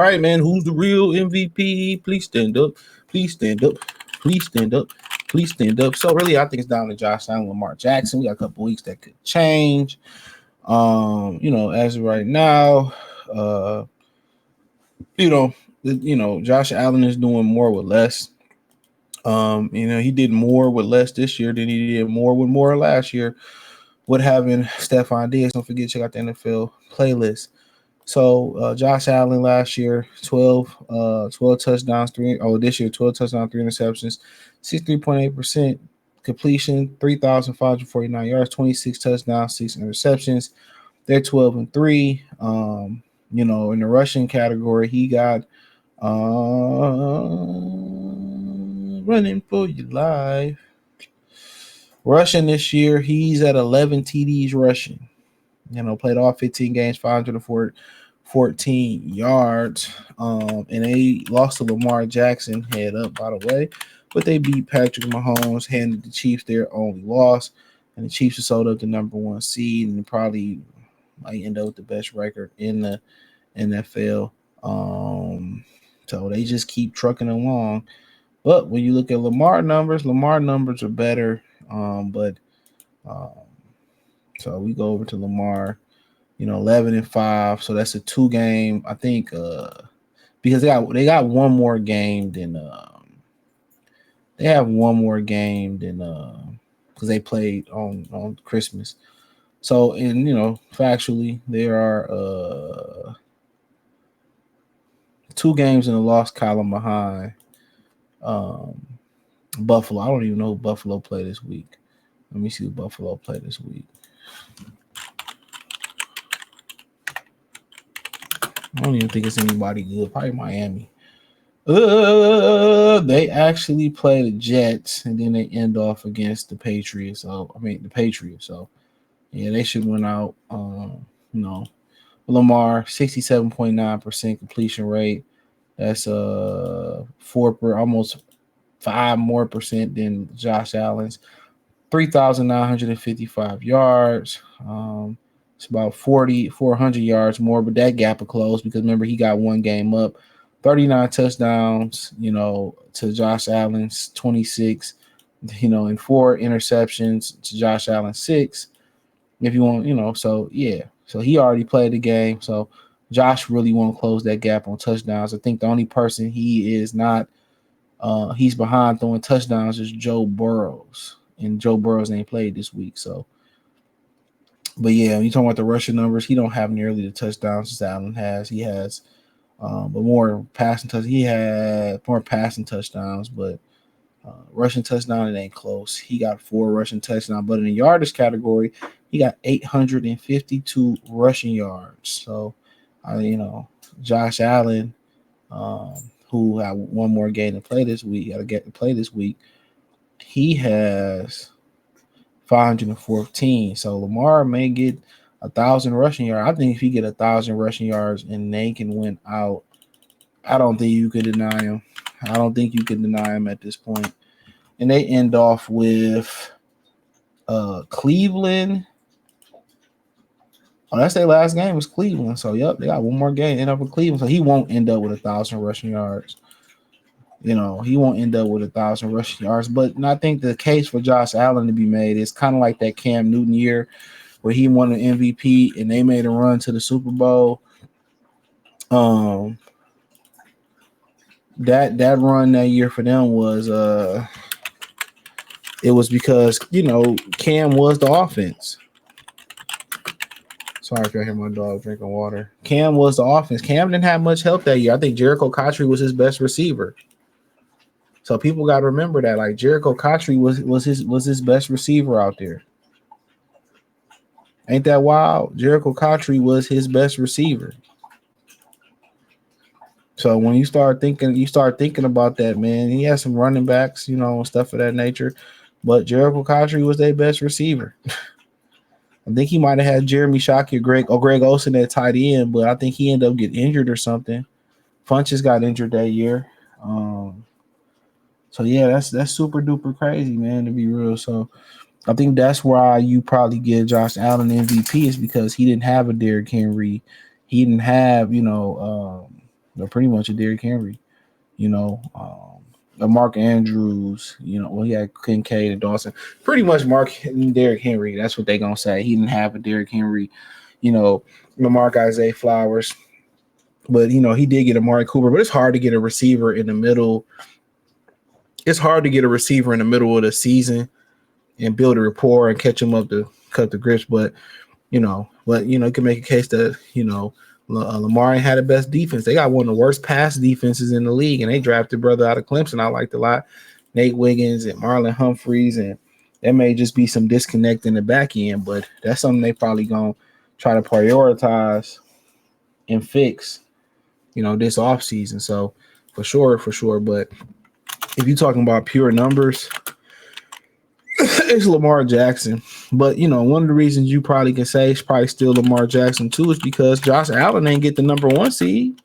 right, man. Who's the real MVP? Please stand up. Please stand up. Please stand up. Please stand up. So really, I think it's down to Josh Allen, Lamar Jackson. We got a couple weeks that could change. As of right now, uh, Josh Allen is doing more with less. He did more with less this year than he did more with more last year with having Stephon Diggs. Don't forget, check out the NFL playlist. So Josh Allen last year, 12 touchdowns, this year, 12 touchdowns, 3 interceptions, 63.8% completion, 3,549 yards, 26 touchdowns, 6 interceptions. They're 12-3. In the rushing category, he got running for your life. Rushing this year, he's at 11 TDs rushing. Played all 15 games, 514 yards. And they lost to Lamar Jackson, head up, by the way. But they beat Patrick Mahomes, handed the Chiefs their only loss. And the Chiefs are sold up the number 1 seed and probably might end up with the best record in the NFL. So they just keep trucking along. But when you look at Lamar numbers are better. So we go over to Lamar, 11-5. So that's a 2-game. I think because they got one more game than they have one more game than because they played on Christmas. So factually there are 2 games in the loss column behind Buffalo. I don't even know who Buffalo played this week. Let me see who Buffalo played this week. I don't even think it's anybody good. Probably Miami. They actually play the Jets, and then they end off against the Patriots. So yeah, they should win out. Lamar, 67.9% completion rate. That's 4 almost 5 more percent than Josh Allen's. 3,955 yards. It's about 400 yards more, but that gap will close because remember he got 1 game up. 39 touchdowns, to Josh Allen's 26, and 4 interceptions to Josh Allen's 6. If you want, so yeah. So he already played the game. So Josh really won't close that gap on touchdowns. I think the only person he is not he's behind throwing touchdowns is Joe Burrows. And Joe Burrows ain't played this week. So but yeah, when you talking about the rushing numbers, he don't have nearly the touchdowns as Allen has. He has but more passing touchdowns. He had more passing touchdowns, but rushing touchdown, it ain't close. He got 4 rushing touchdowns, but in the yardage category, he got 852 rushing yards. So, Josh Allen, who had 1 more game to play this week, he has 514. So Lamar may get 1,000 rushing yards. I think if he get 1,000 rushing yards and they can win out, I don't think you could deny him. I don't think you can deny him at this point. And they end off with Cleveland. Oh, that's their last game was Cleveland. So, yep, they got 1 more game, end up with Cleveland. So he won't end up with 1,000 rushing yards. He won't end up with 1,000 rushing yards. But I think the case for Josh Allen to be made is kind of like that Cam Newton year where he won an MVP and they made a run to the Super Bowl. That run that year for them was it was because Cam was the offense. Sorry if y'all hear my dog drinking water. Cam was the offense. Cam didn't have much help that year. I think Jericho Cotchery was his best receiver. So people got to remember that. Like Jericho Cotchery was his best receiver out there. Ain't that wild? Jericho Cotchery was his best receiver. So when you start thinking about that, man, he had some running backs, stuff of that nature. But Jericho Cotchery was their best receiver. I think he might have had Jeremy Shockey or Greg Olsen at tight end, but I think he ended up getting injured or something. Funches got injured that year. So yeah, that's super duper crazy, man, to be real. So I think that's why you probably give Josh Allen MVP is because he didn't have a Derrick Henry. He didn't have, They're pretty much a Derrick Henry. You know, Mark Andrews. You know, well, he had Kincaid and Dawson. Pretty much Mark and Derrick Henry. That's what they're gonna say. He didn't have a Derrick Henry. You know, Mark Isaiah Flowers. But he did get Amari Cooper. But it's hard to get a receiver in the middle. It's hard to get a receiver in the middle of the season and build a rapport and catch them up to cut the grips. But you can make a case that Lamar ain't had the best defense. They got one of the worst pass defenses in the league, and they drafted brother out of Clemson I liked a lot, Nate Wiggins and Marlon Humphreys, and there may just be some disconnect in the back end, but that's something they probably gonna try to prioritize and fix, this offseason. So for sure. But if you're talking about pure numbers, it's Lamar Jackson. But, one of the reasons you probably can say it's probably still Lamar Jackson too is because Josh Allen ain't get the number 1 seed.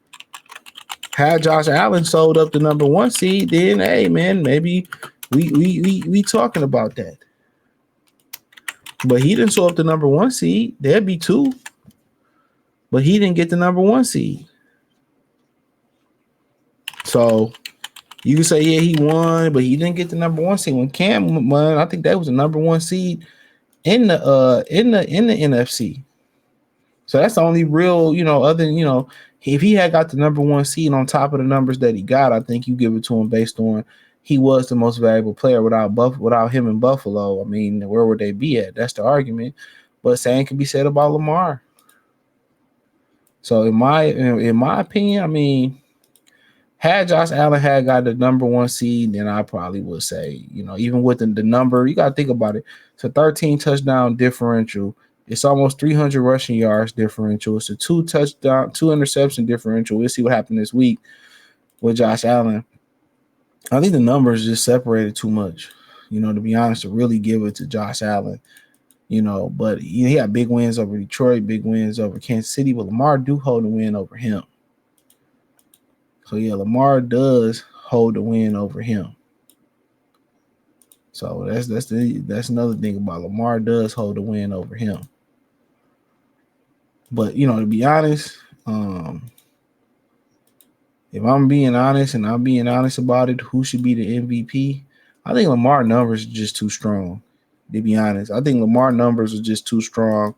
Had Josh Allen sold up the number 1 seed, then hey man, maybe we talking about that. But he didn't show up the number 1 seed. There'd be 2. But he didn't get the number 1 seed. So you can say, yeah, he won, but he didn't get the number 1 seed. When Cam won, I think that was the number 1 seed in the NFC. So that's the only real, other than, if he had got the number 1 seed on top of the numbers that he got, I think you give it to him based on he was the most valuable player without him in Buffalo. I mean, where would they be at? That's the argument. But same can be said about Lamar. So in my opinion, I mean, had Josh Allen had got the number 1 seed, then I probably would say, even with the number, you got to think about it. It's a 13 touchdown differential. It's almost 300 rushing yards differential. It's a 2 interception differential. We'll see what happened this week with Josh Allen. I think the numbers just separated too much, to be honest, to really give it to Josh Allen. But he had big wins over Detroit, big wins over Kansas City, but Lamar do hold the win over him. So yeah, Lamar does hold the win over him. So that's another thing about Lamar does hold the win over him. But to be honest, if I'm being honest and I'm being honest about it, who should be the MVP? I think Lamar numbers are just too strong. To be honest, I think Lamar numbers are just too strong.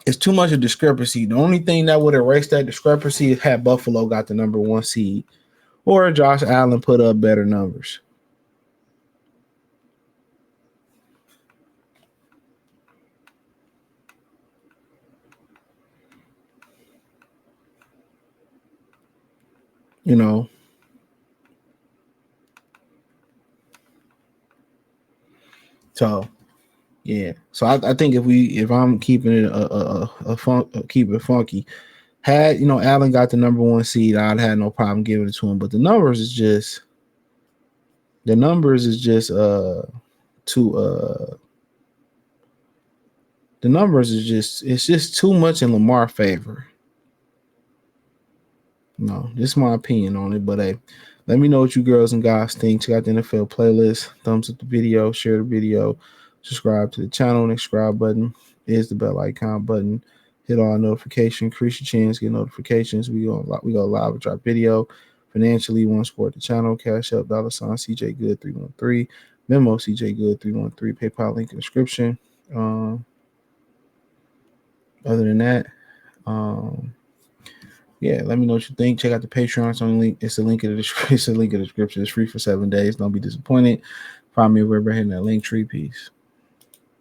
It's too much of discrepancy. The only thing that would erase that discrepancy is had Buffalo got the number 1 seed or Josh Allen put up better numbers. So yeah. So I think if I'm keeping it keep it funky, had Allen got the number 1 seed, I'd have no problem giving it to him. But the numbers is just it's just too much in Lamar's favor. No, this is my opinion on it. But hey, let me know what you girls and guys think. Check out the NFL playlist. Thumbs up the video, share the video, subscribe to the channel. And the subscribe button is the bell icon button. Hit all notifications, increase your chance, get notifications. We go live with our video. Financially, you want to support the channel. Cash App, $ CJ Good 313. Venmo CJ Good 313. PayPal link in the description. Other than that, yeah, let me know what you think. Check out the Patreon. It's on the link. It's a link in the description. It's a link in the description. It's free for 7 days. Don't be disappointed. Find me wherever hitting that link tree. Peace.